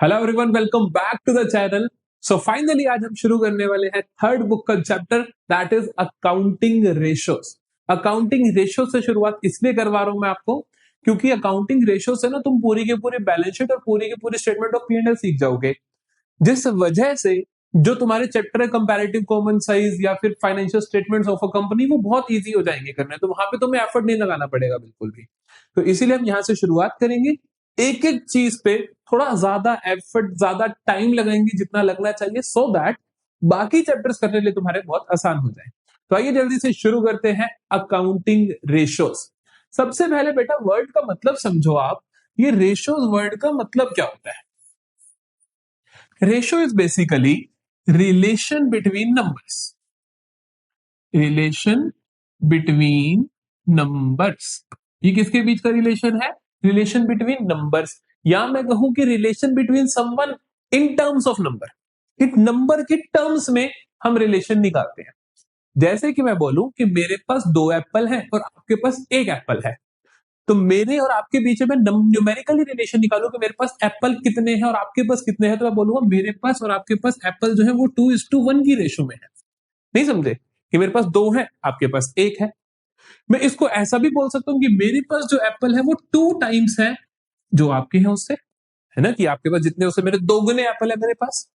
Hello everyone, welcome back to the channel. So finally आज हम शुरू करने वाले हैं थर्ड बुक का chapter, that is accounting ratios. Accounting ratio से शुरुआत इसलिए करवा रहा हूं मैं आपको क्योंकि अकाउंटिंग रेशो से ना तुम पूरी के पूरी बैलेंस शीट और पूरी के पूरी स्टेटमेंट ऑफ P&L सीख जाओगे, जिस वजह से जो तुम्हारे चैप्टर है कंपैरेटिव कॉमन साइज या फिर financial statements of a company, वो बहुत इजी हो जाएंगे करने। तो वहां पे तुम्हें एफर्ट नहीं लगाना पड़ेगा बिल्कुल भी। तो इसीलिए हम यहाँ से शुरुआत करेंगे, एक एक चीज पे थोड़ा ज्यादा एफर्ट, ज्यादा टाइम लगाएंगे जितना लगना चाहिए, सो दैट बाकी चैप्टर्स करने के लिए तुम्हारे बहुत आसान हो जाए। तो आइए जल्दी से शुरू करते हैं अकाउंटिंग रेशोस। सबसे पहले बेटा वर्ड का मतलब समझो आप। ये रेशोस वर्ड का मतलब क्या होता है? Ratio is basically relation between numbers. Relation between numbers, ये किसके बीच का रिलेशन है? रिलेशन बिटवीन नंबर्स, या मैं कहूं कि relation between someone in terms of number. एक नंबर के टर्म्स में हम रिलेशन निकालते हैं। जैसे कि मैं बोलूं कि मेरे पास 2 एप्पल हैं और आपके पास 1 एप्पल है, तो मेरे और आपके बीच में न्यूमेरिकली रिलेशन निकालू कि मेरे पास एप्पल कितने हैं और आपके पास कितने हैं, तो मैं बोलूंगा मेरे पास और आपके पास एप्पल जो है वो 2:1 की रेशो में है। नहीं समझे कि मेरे पास 2 है, आपके पास 1 है। मैं इसको ऐसा भी बोल सकता हूं कि मेरे पास जो एप्पल है वो 2 टाइम्स है जो आपके हैं उससे, है ना, कि आपके पास जितने उससे मेरे 2 गुने एप्पल है मेरे पास।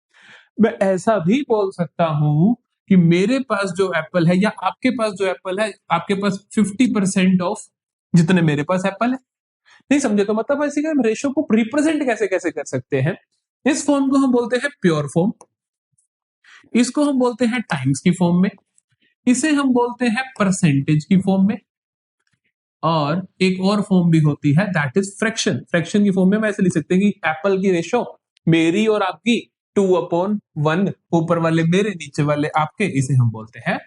मैं ऐसा भी बोल सकता हूं कि मेरे पास जो एप्पल है या आपके पास जो एप्पल है, आपके पास 50% ऑफ जितने मेरे पास एप्पल है। नहीं समझे? तो मतलब ऐसे कि हम रेशो को रिप्रेजेंट कैसे कैसे कर सकते हैं। इस फॉर्म को हम बोलते हैं प्योर फॉर्म, इसको हम बोलते हैं टाइम्स की फॉर्म में, इसे हम बोलते हैं परसेंटेज की फॉर्म में, और एक और फॉर्म भी होती है दैट इज फ्रैक्शन। फ्रैक्शन की फॉर्म में मैं ऐसे लिख सकते हैं कि एप्पल की रेशो मेरी और आपकी 2/1, ऊपर वाले मेरे नीचे वाले आपके, इसे हम बोलते हैं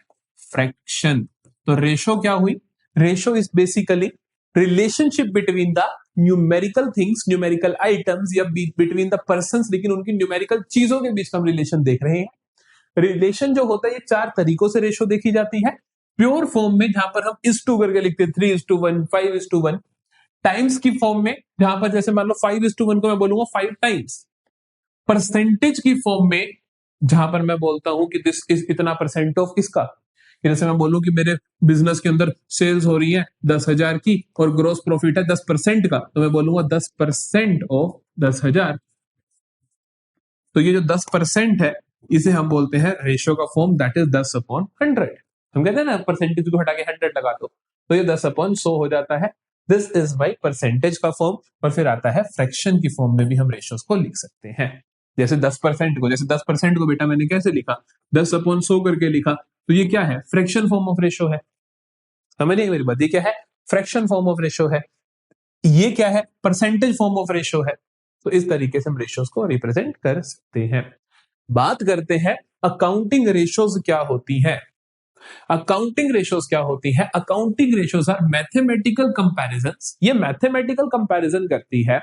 फ्रैक्शन। तो रेशो क्या हुई? Ratio is basically relationship between the numerical things, numerical items, या बिटवीन द पर्संस, लेकिन उनकी न्यूमेरिकल चीजों के बीच हम रिलेशन देख रहे हैं। रिलेशन जो होता है ये 4 तरीकों से रेशो देखी जाती है। प्योर फॉर्म में जहां पर हम इस टू करके लिखते हैं 3:1, 5:1। टाइम्स की फॉर्म में जहां पर जैसे मान लो 5:1 को मैं बोलूंगा 5 टाइम्स। परसेंटेज की फॉर्म में जहां पर मैं बोलता हूं कि दिस इज इतना परसेंट ऑफ इसका, जैसे मैं बोलूं कि मेरे बिजनेस के अंदर सेल्स हो रही है 10,000 की और ग्रोस प्रॉफिट है 10% का, तो मैं बोलूंगा 10% ऑफ 10,000। तो ये जो 10% है इसे हम बोलते हैं रेशो का फॉर्म, दैट इज 10/100। हम कहते हैं ना परसेंटेज को हटा के 100 लगा दो, तो ये 10/100 हो जाता है। दिस इज बाई परसेंटेज का फॉर्म। और फिर आता है फ्रैक्शन की फॉर्म में भी हम रेशोस को लिख सकते हैं। जैसे 10% को बेटा मैंने कैसे लिखा? 10/100 करके लिखा, तो ये क्या है? फ्रैक्शन फॉर्म ऑफ रेशो है। समझिए मेरी बात, ये क्या है? फ्रैक्शन फॉर्म ऑफ रेशो है। ये क्या है? परसेंटेज फॉर्म ऑफ रेशो है। तो इस तरीके से हम रेशोस को रिप्रेजेंट कर सकते हैं। बात करते हैं अकाउंटिंग रेशोज क्या होती है। अकाउंटिंग रेशोज क्या होती है? Accounting ratios are mathematical comparisons. ये मैथमेटिकल कंपैरिजन करती है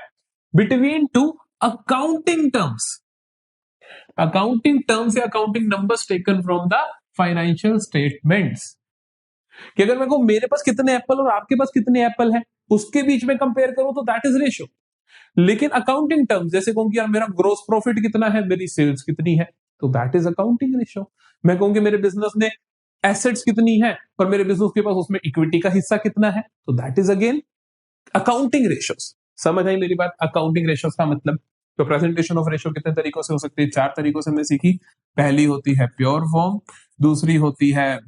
between two accounting terms. Accounting terms या accounting numbers taken from the financial statements. कि अगर मेरे को मेरे पास कितने एप्पल और आपके पास कितने एप्पल है उसके बीच में कंपेयर करूं तो दैट इज रेशो। लेकिन अकाउंटिंग टर्म्स जैसे कहूं कि यार मेरा ग्रोस प्रॉफिट कितना है, मेरी सेल्स कितनी है, तो दैट इज अकाउंटिंग रेशो। मैं कहूं कि मेरे बिजनेस ने एसेट्स कितनी है और मेरे बिजनेस के पास उसमें इक्विटी का हिस्सा कितना है, तो that is again accounting ratios. समझ आई मेरी बात? अकाउंटिंग रेशोस का मतलब। तो प्रेजेंटेशन ऑफ रेशो कितने तरीकों से हो सकती है? 4 तरीकों से हमने सीखी। पहली होती है प्योर फॉर्म, दूसरी होती है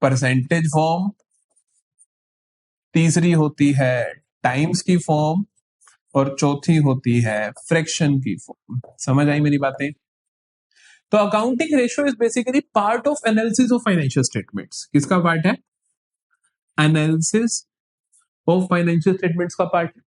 परसेंटेज फॉर्म, तीसरी होती है टाइम्स की फॉर्म, और चौथी होती है फ्रैक्शन की फॉर्म। समझ आई मेरी बातें? तो accounting ratio is basically part of analysis of financial statements. किसका पार्ट है? एनालिसिस ऑफ फाइनेंशियल स्टेटमेंट्स का पार्ट है।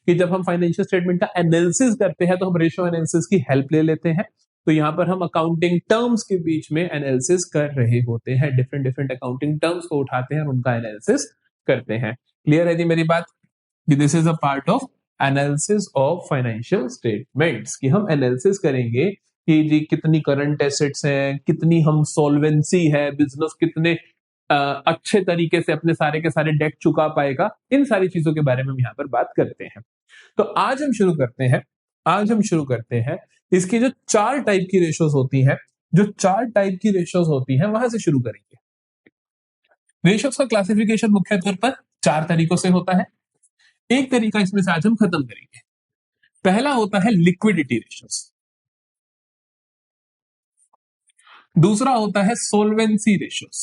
कि जब हम फाइनेंशियल स्टेटमेंट का एनालिसिस करते हैं तो हम रेशियो एनालिसिस की हेल्प ले लेते हैं। तो यहां पर हम अकाउंटिंग टर्म्स के बीच में एनालिसिस कर रहे होते हैं, डिफरेंट डिफरेंट अकाउंटिंग टर्म्स को उठाते हैं और उनका एनालिसिस करते हैं। क्लियर है जी मेरी बात? This is a part of analysis of financial statements, कि हम एनालिसिस करेंगे कि जी कितनी करंट एसेट्स हैं, कितनी हम सॉल्वेंसी है, बिजनेस कितने अच्छे तरीके से अपने सारे के सारे डेट चुका पाएगा। इन सारी चीजों के बारे में हम यहाँ पर बात करते हैं। तो आज हम शुरू करते हैं आज हम शुरू करते हैं इसकी जो 4 टाइप की रेशोज होती हैं, जो 4 टाइप की रेशोज होती हैं वहां से शुरू करेंगे। रेशोज का क्लासिफिकेशन मुख्य तौर पर 4 तरीकों से होता है। एक तरीका इसमें से आज हम खत्म करेंगे। पहला होता है लिक्विडिटी रेशोज, दूसरा होता है सोल्वेंसी रेशोज,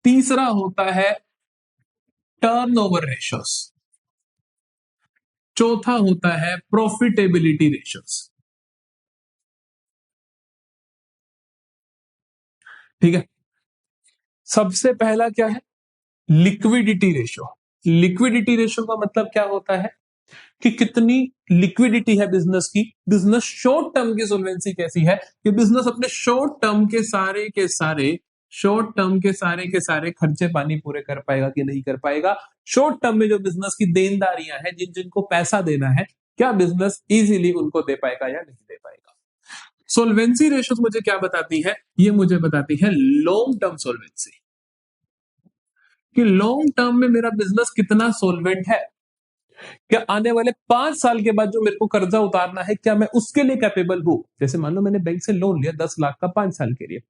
तीसरा होता है टर्नओवर रेशोज, चौथा होता है प्रॉफिटेबिलिटी रेशोज। ठीक है, सबसे पहला क्या है? Liquidity ratio. लिक्विडिटी रेशो का मतलब क्या होता है कि कितनी लिक्विडिटी है बिजनेस की, बिजनेस शॉर्ट टर्म की सोल्वेंसी कैसी है, कि बिजनेस अपने शॉर्ट टर्म के सारे खर्चे पानी पूरे कर पाएगा कि नहीं कर पाएगा। शॉर्ट टर्म में जो बिजनेस की देनदारियां हैं, जिन जिनको पैसा देना है, क्या बिजनेस इजीली उनको दे पाएगा या नहीं दे पाएगा। सोल्वेंसी रेशो मुझे क्या बताती है? ये मुझे बताती है लॉन्ग टर्म सोल्वेंसी, कि लॉन्ग टर्म में मेरा बिजनेस कितना सोल्वेंट है, क्या आने वाले 5 साल के बाद जो मेरे को कर्जा उतारना है, क्या मैं उसके लिए कैपेबल हूं। जैसे मान लो मैंने बैंक से लोन लिया 10 लाख का 5 साल के लिए,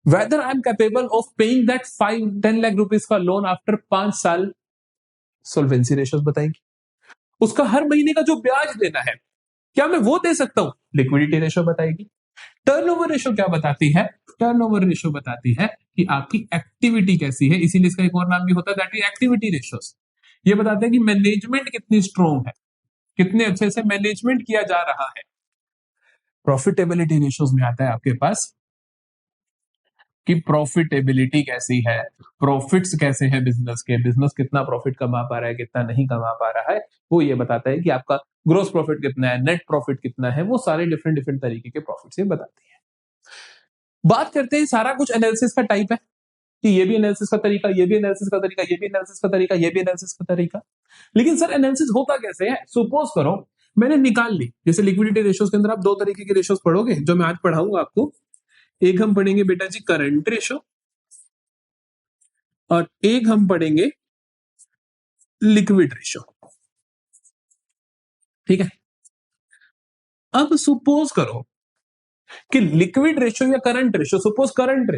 whether I am capable of paying that 5-10 lakh rupees का लोन आफ्टर 5 साल। सोल्वेंसी रेशियोज बताएंगे। उसका हर महीने का जो ब्याज देना है, क्या मैं वो दे सकता हूं? लिक्विडिटी रेशियो बताएगी। टर्नओवर रेशियो क्या बताती है? टर्नओवर रेशियो बताती है कि आपकी एक्टिविटी कैसी है, इसीलिए इसका एक और नाम भी होता है, दैट इज एक्टिविटी रेशियोज। ये बताते हैं कि मैनेजमेंट कितनी स्ट्रॉन्ग है, कितने अच्छे से मैनेजमेंट किया जा रहा है। प्रॉफिटेबिलिटी रेशियोज में आता है आपके पास कि प्रॉफिटेबिलिटी कैसी है, प्रॉफिट्स कैसे हैं बिजनेस के, बिजनेस कितना प्रॉफिट कमा पा रहा है, कितना नहीं कमा पा रहा है। वो ये बताता है कि आपका ग्रोस प्रॉफिट कितना है, नेट प्रॉफिट कितना है, वो सारे डिफरेंट डिफरेंट तरीके के प्रॉफिट ये बताती है। बात करते हैं, सारा कुछ एनालिसिस का टाइप है कि ये भी एनालिसिस का तरीका, ये भी एनालिसिस का तरीका, ये भी एनालिसिस का तरीका, ये भी एनालिसिस का तरीका। लेकिन सर एनालिसिस होता कैसे है? सपोज करो मैंने निकाल ली, जैसे लिक्विडिटी रेशियोज के अंदर आप 2 तरीके के रेशियोज पढ़ोगे जो मैं आज पढ़ाऊंगा आपको। एक हम पढ़ेंगे बेटा जी करंट रेशो, और एक हम पढ़ेंगे लिक्विड रेशो। ठीक है, अब सपोज करो कि लिक्विड रेशो या current ratio, suppose current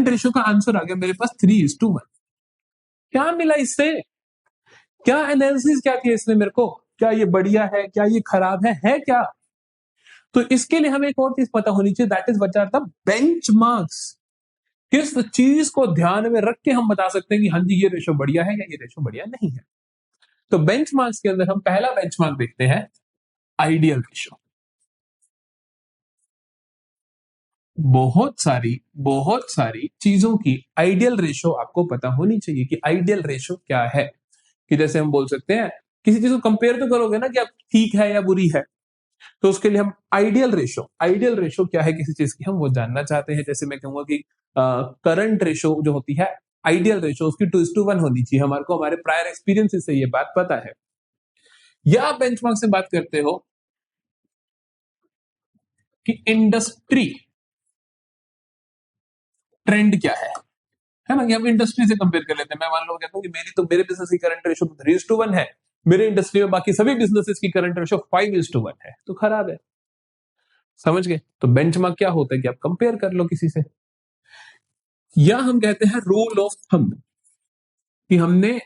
ratio का आंसर आ गया मेरे पास 3:1। क्या मिला इससे? क्या एनालिसिस क्या थी इसने मेरे को? क्या ये बढ़िया है, क्या ये खराब है क्या? तो इसके लिए हमें एक और चीज पता होनी चाहिए, that is what are the benchmarks. किस चीज को ध्यान में रख के हम बता सकते हैं कि हाँ जी ये रेशो बढ़िया है या ये रेशो बढ़िया नहीं है। तो बेंचमार्क्स के अंदर हम पहला बेंचमार्क देखते हैं, आइडियल रेशो। बहुत सारी चीजों की आइडियल रेशो आपको पता होनी चाहिए कि आइडियल रेशो क्या है। कि जैसे हम बोल सकते हैं, किसी चीज को कंपेयर तो करोगे ना कि अब ठीक है या बुरी है, तो उसके लिए हम आइडियल रेशो क्या है किसी चीज की, हम वो जानना चाहते हैं। जैसे मैं कहूंगा कि करंट रेशो जो होती है, आइडियल रेशो उसकी 2:1 होनी चाहिए। हमारे को हमारे प्रायर एक्सपीरियंस से ये बात पता है। या आप बेंचमार्क से बात करते हो कि इंडस्ट्री ट्रेंड क्या है ना, कि हम इंडस्ट्री से कंपेयर कर लेते हैं। मैं मान लो कहता हूँ कि मेरे बिजनेस की करंट रेशो 3:1 है, मेरे इंडस्ट्री में बाकी सभी बिजनेसेस की करंट रेशो 5:1 है, तो खराब है। समझ गए? तो बेंचमार्क क्या होता है कि आप कंपेयर कर लो किसी से। या हम कहते हैं रूल ऑफ थंब, कि हमने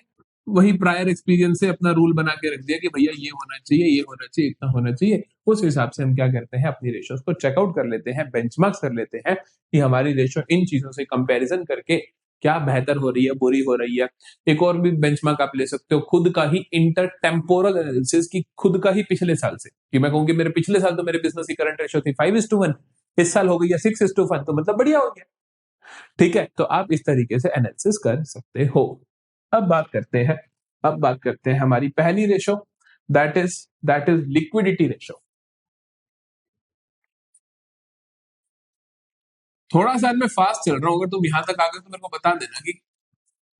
वही प्रायर एक्सपीरियंस से अपना रूल बना के रख दिया कि भैया ये होना चाहिए, ये होना चाहिए, इतना होना चाहिए। उस हिसाब से हम क्या करते हैं, अपनी रेशोज को चेकआउट कर लेते हैं, बेंचमार्क्स कर लेते हैं कि हमारी रेशो इन चीजों से कंपैरिजन करके क्या बेहतर हो रही है, बुरी हो रही है। एक और भी बेंचमार्क आप ले सकते हो, खुद का ही इंटर टेम्पोरल एनालिसिस, की खुद का ही पिछले साल से, कि मैं कहूँ कि मेरे पिछले साल तो मेरे बिजनेस की करंट रेशो थी 5:1, इस साल हो गई है 6:1, तो मतलब बढ़िया हो गया। ठीक है, तो आप इस तरीके से एनालिसिस कर सकते हो। अब बात करते हैं हमारी पहली ratio, that is liquidity ratio. थोड़ा सा मैं फास्ट चल रहा हूँ, अगर तुम यहां तक आ गए तो मेरे को बता देना, कि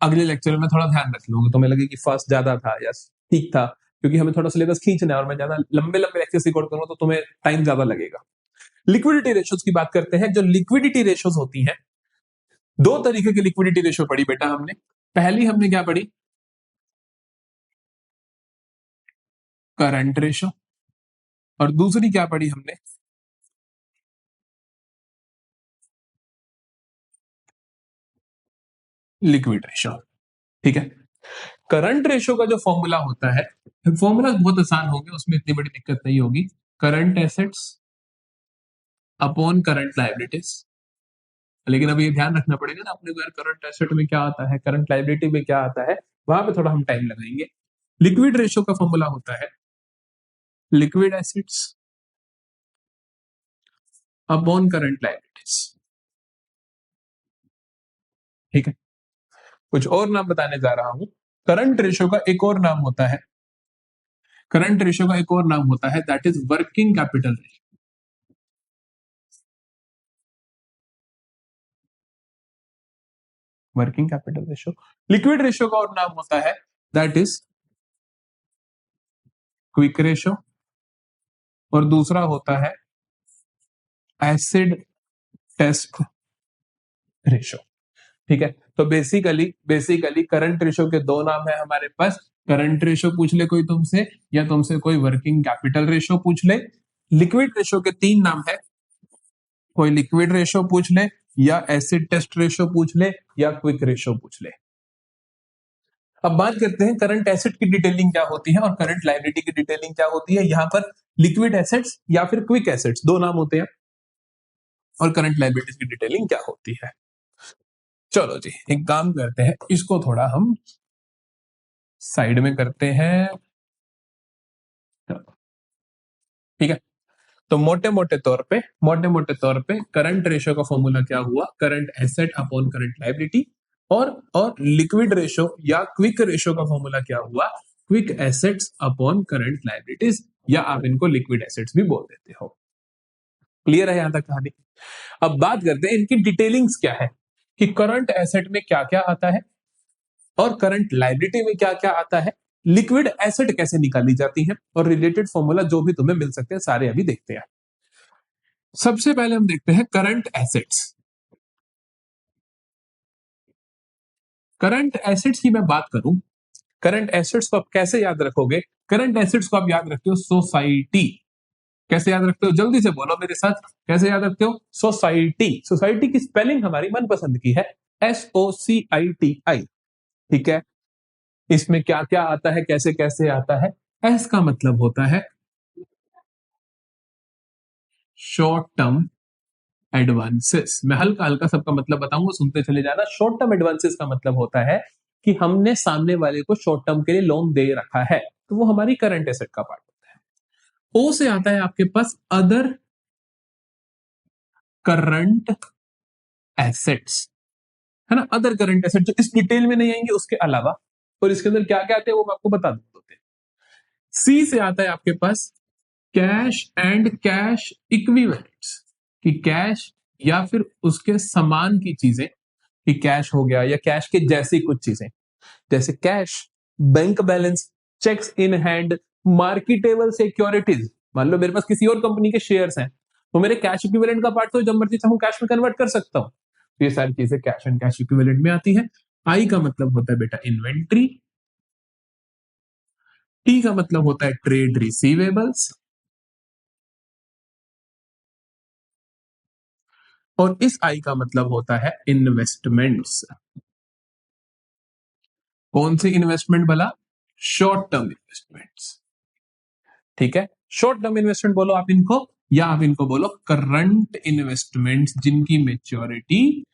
अगले लेक्चर में थोड़ा ध्यान रख लूंगा, तुम्हें लगे कि फास्ट ज्यादा था या ठीक था, क्योंकि हमें थोड़ा सिलेबस खींचना है और मैं ज्यादा लंबे लंबे लेक्चर रिकॉर्ड करूंगा तो तुम्हें टाइम ज्यादा लगेगा। लिक्विडिटी रेशोज की बात करते हैं। जो लिक्विडिटी रेशोज होती हैं, 2 तरीके की लिक्विडिटी रेशो पढ़ी बेटा हमने। पहली हमने क्या पढ़ी? करंट रेशो, और दूसरी क्या पढ़ी हमने, लिक्विड रेशो। ठीक है, करंट रेशो का जो फॉर्मूला होता है, फॉर्मूला बहुत आसान होंगे, उसमें इतनी बड़ी दिक्कत नहीं होगी। Current assets upon current liabilities. लेकिन अभी ये ध्यान रखना पड़ेगा ना अपने को यार, करंट एसेट में क्या आता है, करंट लायबिलिटी में क्या आता है, वहां पे थोड़ा हम टाइम लगाएंगे। लिक्विड रेशो का फॉर्मूला होता है liquid assets upon current liabilities. ठीक है, कुछ और नाम बताने जा रहा हूं। करंट रेशो का एक और नाम होता है, करंट रेशो का एक और नाम होता है, that is working capital ratio. Working capital ratio. Liquid ratio का और नाम होता है, दैट इज क्विक रेशो, और दूसरा होता है एसिड टेस्ट रेशो। ठीक है, तो बेसिकली बेसिकली करंट रेशो के दो नाम है हमारे पास। करंट रेशो पूछ ले कोई तुमसे, या तुमसे कोई वर्किंग कैपिटल रेशो पूछ ले। लिक्विड रेशो के तीन नाम है, कोई लिक्विड रेशो पूछ ले, या एसिड टेस्ट रेशो पूछ ले, या क्विक रेशो पूछ ले। अब बात करते हैं करंट एसेट की डिटेलिंग क्या होती है और करंट लायबिलिटी की डिटेलिंग क्या होती है। यहां पर लिक्विड एसेट्स या फिर क्विक एसेट्स दो नाम होते हैं, और करंट लायबिलिटीज की डिटेलिंग क्या होती है। चलो जी, एक काम करते हैं, इसको थोड़ा हम साइड में करते हैं। ठीक है, तो मोटे मोटे तौर पे करंट रेशो का फॉर्मूला क्या हुआ, current asset upon current liability. और लिक्विड रेशो या क्विक रेशो का फॉर्मूला क्या हुआ, quick assets upon current liabilities, या आप इनको लिक्विड एसेट्स भी बोल देते हो। क्लियर है यहां तक कहानी। अब बात करते हैं इनकी डिटेलिंग्स क्या है, कि करंट एसेट में क्या क्या आता है और करंट लायबिलिटी में क्या क्या आता है, लिक्विड एसेट कैसे निकाली जाती है, और रिलेटेड फॉर्मूला जो भी तुम्हें मिल सकते हैं सारे अभी देखते हैं। सबसे पहले हम देखते हैं करंट एसेट्स। करंट एसेट्स की मैं बात करूं, करंट एसेट्स को आप कैसे याद रखोगे, करंट एसेट्स को आप याद रखते हो सोसाइटी। कैसे याद रखते हो, जल्दी से बोलो मेरे साथ, कैसे याद रखते हो, सोसाइटी। सोसाइटी की स्पेलिंग हमारी मनपसंद की है, SOCITI। ठीक है, इसमें क्या क्या आता है, कैसे कैसे आता है। एस का मतलब होता है शॉर्ट टर्म एडवांसेस। मैं हल्का हल्का सबका मतलब बताऊंगा, सुनते चले जाना। शॉर्ट टर्म एडवांसेस का मतलब होता है कि हमने सामने वाले को शॉर्ट टर्म के लिए लोन दे रखा है, तो वो हमारी करंट एसेट का पार्ट होता है। ओ से आता है आपके पास अदर करंट एसेट्स, है ना, अदर करंट एसेट, जो इस डिटेल में नहीं आएंगे उसके अलावा, और इसके अंदर क्या क्या आते हैं वो मैं आपको बता देते हैं। सी से आता है आपके पास कैश एंड कैश इक्विवेलेंट्स, कि कैश या फिर उसके समान की चीजें, कि कैश हो गया या कैश के जैसी कुछ चीजें, जैसे cash, bank balance, checks in hand, marketable securities. मान लो मेरे पास किसी और कंपनी के शेयर्स हैं, तो मेरे कैश इक्विवेलेंट का पार्ट तो जब मर्जी चाहूं कैश में कन्वर्ट कर सकता हूं। तो ये सारी चीजें कैश एंड कैश इक्विवेलेंट में आती है। आई का मतलब होता है बेटा इन्वेंट्री, टी का मतलब होता है ट्रेड रिसीवेबल्स, और इस आई का मतलब होता है इन्वेस्टमेंट्स। कौन सी इन्वेस्टमेंट भला, शॉर्ट टर्म इन्वेस्टमेंट्स। ठीक है, शॉर्ट टर्म इन्वेस्टमेंट बोलो आप इनको, या आप इनको बोलो करंट इन्वेस्टमेंट्स, जिनकी मेच्योरिटी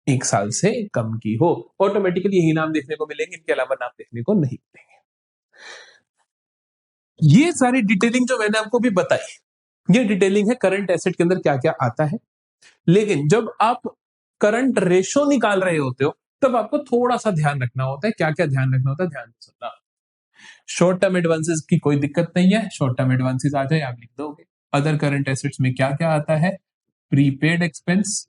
एक साल से कम की हो। ऑटोमेटिकली यही नाम देखने को मिलेंगे, इनके अलावा नाम देखने को नहीं मिलेंगे। ये सारी डिटेलिंग जो मैंने आपको भी बताई, ये डिटेलिंग है करंट एसेट के अंदर क्या क्या आता है। लेकिन जब आप करंट रेशो निकाल रहे होते हो, तब आपको थोड़ा सा ध्यान रखना होता है। क्या क्या ध्यान रखना होता है, ध्यान से सुनना। शॉर्ट टर्म एडवांसेस की कोई दिक्कत नहीं है, शॉर्ट टर्म एडवांसेस आ जाए आप लिख दोगे। अदर करंट एसेट्स में क्या क्या आता है, प्रीपेड एक्सपेंस,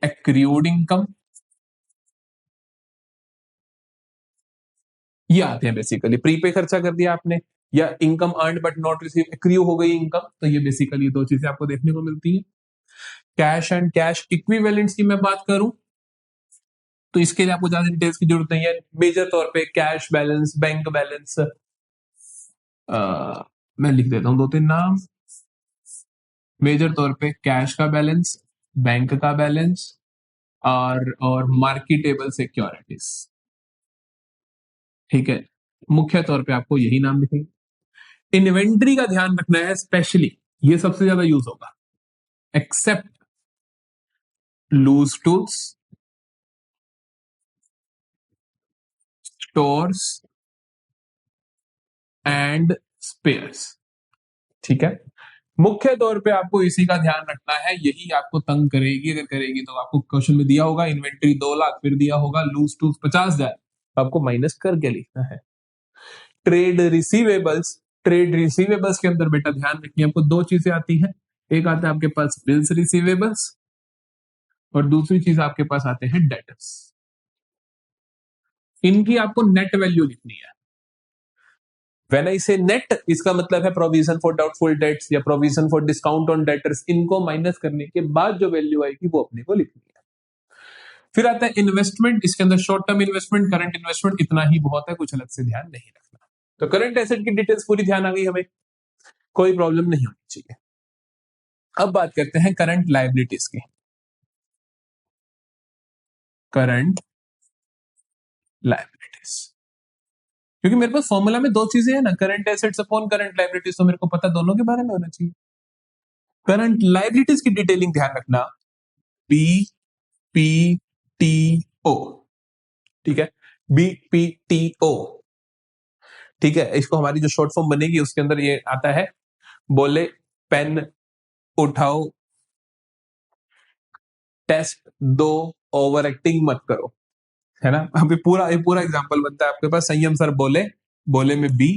एक्रूड इनकम, ये आते हैं बेसिकली। प्रीपे खर्चा कर दिया आपने, या income earn but not receive, accrue हो गई इनकम, तो ये बेसिकली दो चीजें आपको देखने को मिलती है। कैश एंड कैश इक्विवेलेंट्स की मैं बात करूं, तो इसके लिए आपको ज्यादा डिटेल्स की जरूरत नहीं है। मेजर तौर पे कैश बैलेंस, बैंक बैलेंस, मैं लिख देता हूं दो तीन नाम। मेजर तौर पे कैश का बैलेंस, बैंक का बैलेंस, और मार्केटेबल सिक्योरिटीज। ठीक है, मुख्य तौर पे आपको यही नाम लिखेंगे। इन्वेंट्री का ध्यान रखना है स्पेशली, ये सबसे ज्यादा यूज होगा। Except loose tools, stores and spares. ठीक है, मुख्य तौर पे आपको इसी का ध्यान रखना है, यही आपको तंग करेगी। अगर करेगी तो आपको क्वेश्चन में दिया होगा इन्वेंट्री 2 लाख, फिर दिया होगा लूज टूल्स 50,000, आपको माइनस करके लिखना है। ट्रेड रिसीवेबल्स, ट्रेड रिसीवेबल्स के अंदर बेटा ध्यान रखिए आपको दो चीजें आती हैं। एक आता है आपके पास बिल्स रिसीवेबल्स, और दूसरी चीज आपके पास आते हैं डेटर्स। इनकी आपको नेट वैल्यू लिखनी है। व्हेन आई से नेट, इसका मतलब है प्रोविजन फॉर डाउटफुल डेट्स या provision for discount on debtors, इनको माइनस करने के बाद जो वैल्यू आएगी वो अपने को लिखनी है। फिर आता है इन्वेस्टमेंट, इसके अंदर short term investment, current investment, इतना ही बहुत है, कुछ अलग से ध्यान नहीं रखना। तो करंट एसेट की डिटेल्स पूरी ध्यान आ गई हमें, कोई प्रॉब्लम नहीं होनी चाहिए। अब बात करते हैं करंट लायबिलिटीज की। करंट लायबिलिटीज, क्योंकि मेरे पास फॉर्मूला में दो चीजें हैं ना, current assets upon current liabilities, तो मेरे को पता दोनों के बारे में होना चाहिए। करंट लायबिलिटीज की डिटेलिंग ध्यान रखना, बी पी टी ओ। ठीक है, BPTO। ठीक है, इसको हमारी जो शॉर्ट फॉर्म बनेगी उसके अंदर ये आता है, बोले पेन उठाओ, टेस्ट दो, ओवर एक्टिंग मत करो, है ना। अभी पूरा पूरा एग्जांपल बनता है आपके पास, संयम सर बोले, बोले में बी,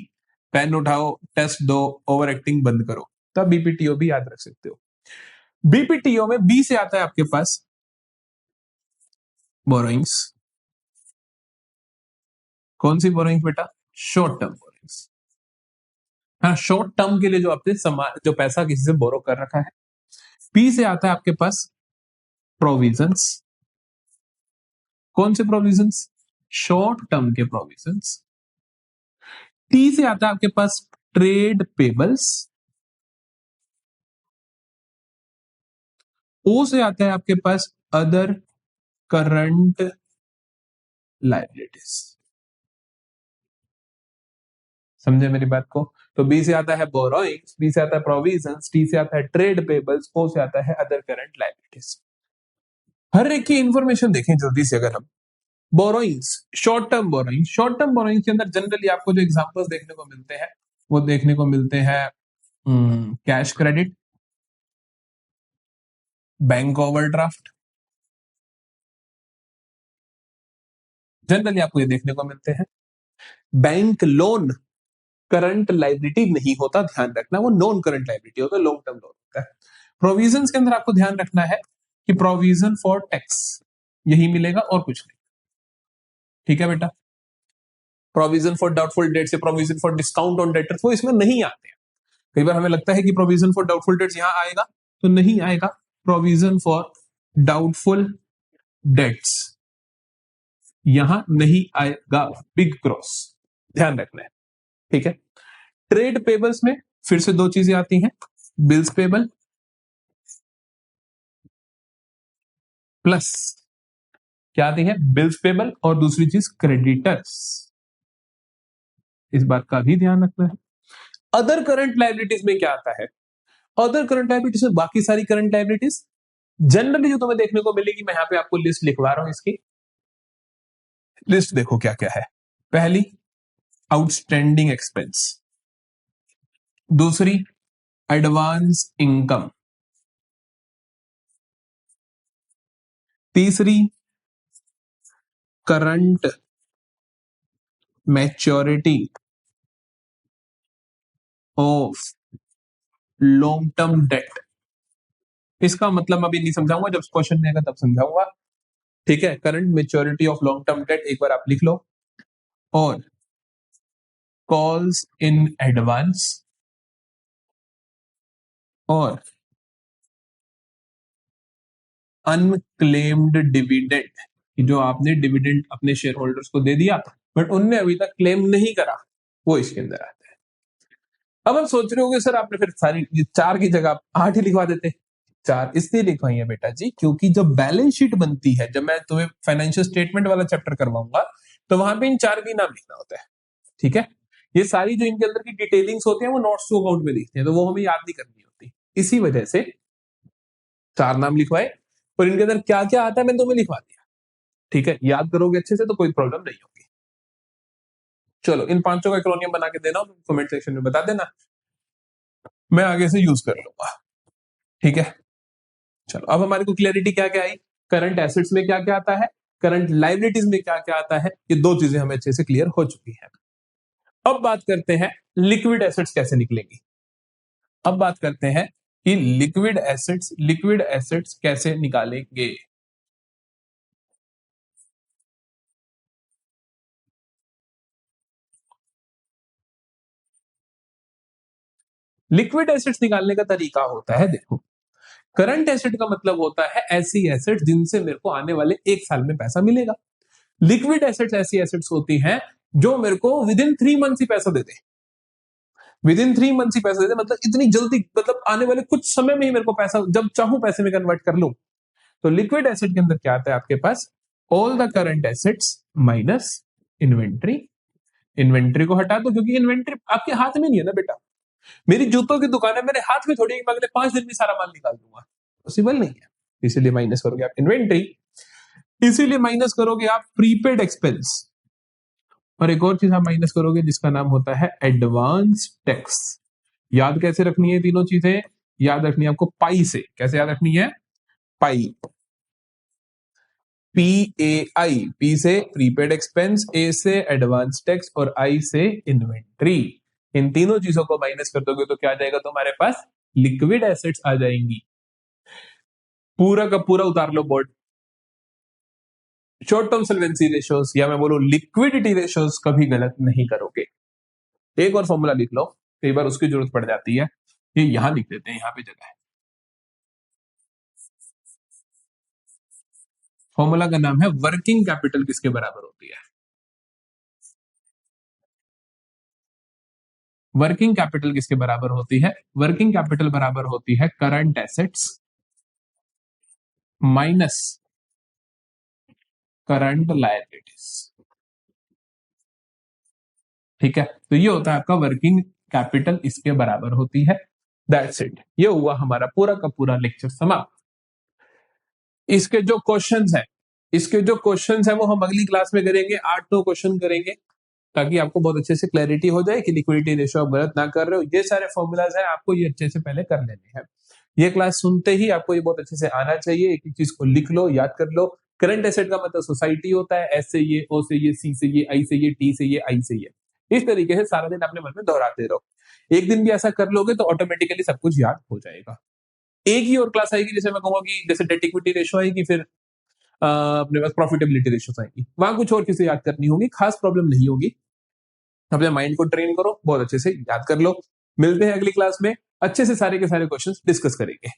पेन उठाओ, टेस्ट दो, ओवर एक्टिंग बंद करो, तो BPTO भी याद रख सकते हो। BPTO में बी से आता है आपके पास बोरोइंग्स। कौन सी बोरोइंग्स बेटा? Short term borrowings. हाँ, शॉर्ट टर्म के लिए जो आपने जो पैसा किसी से बोरो कर रखा है। पी से आता है आपके पास प्रोविजंस। कौन से प्रोविजंस? शॉर्ट टर्म के प्रोविजंस। टी से आता है आपके पास ट्रेड पेबल्स। ओ से आता है आपके पास अदर करंट लायबिलिटीज। समझे मेरी बात को? तो बी से आता है बोरोइंग्स, बी से आता है प्रोविजंस, टी से आता है ट्रेड पेबल्स, ओ से आता है अदर करंट लायबिलिटीज। हर एक की इंफॉर्मेशन देखें जल्दी से। अगर हम borrowings, short term borrowing, short term borrowing के अंदर जनरली आपको जो एग्जांपल्स देखने को मिलते हैं वो देखने को मिलते हैं cash credit, bank overdraft, generally आपको ये देखने को मिलते हैं। बैंक लोन करंट लाइबिलिटी नहीं होता, ध्यान रखना, वो नॉन करंट लाइबिलिटी होता है, लॉन्ग टर्म लोन होता है। प्रोविजंस के अंदर आपको ध्यान रखना है कि प्रोविजन फॉर टैक्स, यही मिलेगा और कुछ नहीं। ठीक है बेटा, प्रोविजन फॉर डाउटफुल डेट्स या provision for discount on debtors वो इसमें नहीं आते हैं। कई बार हमें लगता है कि प्रोविजन फॉर डाउटफुल डेट्स यहां आएगा, तो नहीं आएगा। प्रोविजन फॉर डाउटफुल डेट्स यहां नहीं आएगा, बिग क्रॉस, ध्यान रखना है। ठीक है, ट्रेड पेबल्स में फिर से दो चीजें आती हैं, बिल्स पेबल प्लस क्या आती है? बिल्स पेबल, और दूसरी चीज क्रेडिटर्स। इस बात का भी ध्यान रखना है। अदर करंट लायबिलिटीज में क्या आता है? अदर करंट लायबिलिटीज में बाकी सारी करंट लायबिलिटीज जनरली जो तुम्हें देखने को मिलेगी, मैं यहां पे आपको लिस्ट लिखवा रहा हूं, इसकी लिस्ट देखो क्या क्या है। पहली, आउटस्टैंडिंग एक्सपेंस। दूसरी, एडवांस इनकम। तीसरी, current maturity of long term debt. इसका मतलब अभी नहीं समझाऊंगा, जब क्वेश्चन में आएगा तब समझाऊंगा। ठीक है, current maturity of long term debt एक बार आप लिख लो, और कॉल्स इन एडवांस, और अनक्लेम्ड डिविडेंड, जो आपने डिविडेंड अपने शेयर होल्डर्स को दे दिया बट उनने अभी तक क्लेम नहीं करा, वो इसके अंदर आता है। अब हम सोच रहे होगे सर आपने फिर सारी 4 की जगह 8 ही लिखवा देते। 4 इसलिए लिखवाई है बेटा जी क्योंकि जब बैलेंस शीट बनती है, जब मैं तुम्हें फाइनेंशियल स्टेटमेंट वाला चैप्टर करवाऊंगा तो वहां पे इन 4 के नाम लिखना होता है। ठीक है, ये सारी जो इनके अंदर की डिटेलिंग्स होती है वो नोट्स टू अकाउंट में लिखते हैं, तो वो हमें याद नहीं करनी होती। इसी वजह से 4 नाम लिखवाए और इनके अंदर क्या क्या आता है मैंने तुम्हें लिखवा दिया। ठीक है, याद करोगे अच्छे से तो कोई प्रॉब्लम नहीं होगी। चलो इन 5 का एक्रोनियम बना के देना, कमेंट सेक्शन में बता देना, मैं आगे से यूज कर लूंगा। ठीक है, चलो अब हमारे को क्लियरिटी क्या क्या आई, करंट एसेट्स में क्या क्या आता है, करंट लाइबिलिटीज में क्या क्या आता है, ये 2 चीजें हमें अच्छे से क्लियर हो चुकी है। अब बात करते हैं लिक्विड एसेट्स कैसे निकलेंगी। अब बात करते हैं कि लिक्विड एसेट्स कैसे निकालेंगे। लिक्विड एसेट्स निकालने का तरीका होता है, देखो करंट एसेट का मतलब होता है ऐसी एसेट्स जिनसे मेरे को आने वाले 1 साल में पैसा मिलेगा। लिक्विड एसेट्स ऐसी एसेट्स होती हैं जो मेरे को विद इन 3 मंथ्स ही पैसा देते, विद इन 3 मंथ्स ही पैसा देते, मतलब इतनी जल्दी, मतलब आने वाले कुछ समय में ही मेरे को पैसा जब चाहूं पैसे में कन्वर्ट कर लूं। तो लिक्विड एसेट के अंदर क्या आता है आपके पास, all the current assets minus inventory. Inventory को हटा दो क्योंकि इन्वेंट्री आपके हाथ में नहीं है ना बेटा, मेरी जूतों की दुकान है, मेरे हाथ में थोड़ी मैं अगले 5 दिन में सारा माल निकाल दूंगा, पॉसिबल नहीं है। इसीलिए माइनस करोगे आप इन्वेंट्री, इसीलिए माइनस करोगे आप प्रीपेड एक्सपेंस, और एक और चीज आप माइनस करोगे जिसका नाम होता है एडवांस टैक्स। याद कैसे रखनी है तीनों चीजें, याद रखनी है आपको पाई से। कैसे याद रखनी है, पाई, पी ए आई, पी से प्रीपेड एक्सपेंस, ए से एडवांस टैक्स और आई से इन्वेंट्री। इन तीनों चीजों को माइनस कर दोगे तो क्या आ जाएगा तुम्हारे पास, लिक्विड एसेट्स आ जाएंगी। पूरा का पूरा उतार लो board. Short term solvency ratios या मैं बोलूं लिक्विडिटी रेशियोज कभी गलत नहीं करोगे। एक और फॉर्मूला लिख लो, कई बार उसकी जरूरत पड़ जाती है, ये यहां लिख देते हैं, यहां पे जगह है। फॉर्मूला का नाम है वर्किंग कैपिटल किसके बराबर होती है। वर्किंग कैपिटल किसके बराबर होती है, वर्किंग कैपिटल बराबर होती है current assets minus current liabilities. ठीक है, तो ये होता है आपका वर्किंग कैपिटल, इसके बराबर होती है। दैट्स इट, ये हुआ हमारा पूरा का पूरा लेक्चर समाप्त। इसके जो क्वेश्चंस हैं, इसके जो क्वेश्चंस हैं वो हम अगली क्लास में करेंगे, 8-9 क्वेश्चन करेंगे ताकि आपको बहुत अच्छे से क्लैरिटी हो जाए कि लिक्विडिटी रेशियो आप गलत ना कर रहे हो। ये सारे फॉर्मूलाज हैं, आपको ये अच्छे से पहले कर लेने हैं। ये क्लास सुनते ही आपको ये बहुत अच्छे से आना चाहिए, एक एक चीज को लिख लो, याद कर लो। करंट एसेट का मतलब सोसाइटी होता है, एस से ये, ओ से ये, सी से ये, आई से ये, टी से ये, आई से ये। इस तरीके से सारा दिन अपने मन में दोहराते रहो, एक दिन भी ऐसा कर लोगे तो ऑटोमेटिकली सब कुछ याद हो जाएगा। एक ही और क्लास आएगी जैसे मैं कहूंगा कि जैसे डेट इक्विटी रेशियो आएगी, फिर अपने पास प्रॉफिटेबिलिटी रेशियो आएगी, वहां कुछ और चीजें याद करनी होगी, खास प्रॉब्लम नहीं होगी। अपने माइंड को ट्रेन करो, बहुत अच्छे से याद कर लो। मिलते हैं अगली क्लास में, अच्छे से सारे के सारे क्वेश्चंस डिस्कस करेंगे।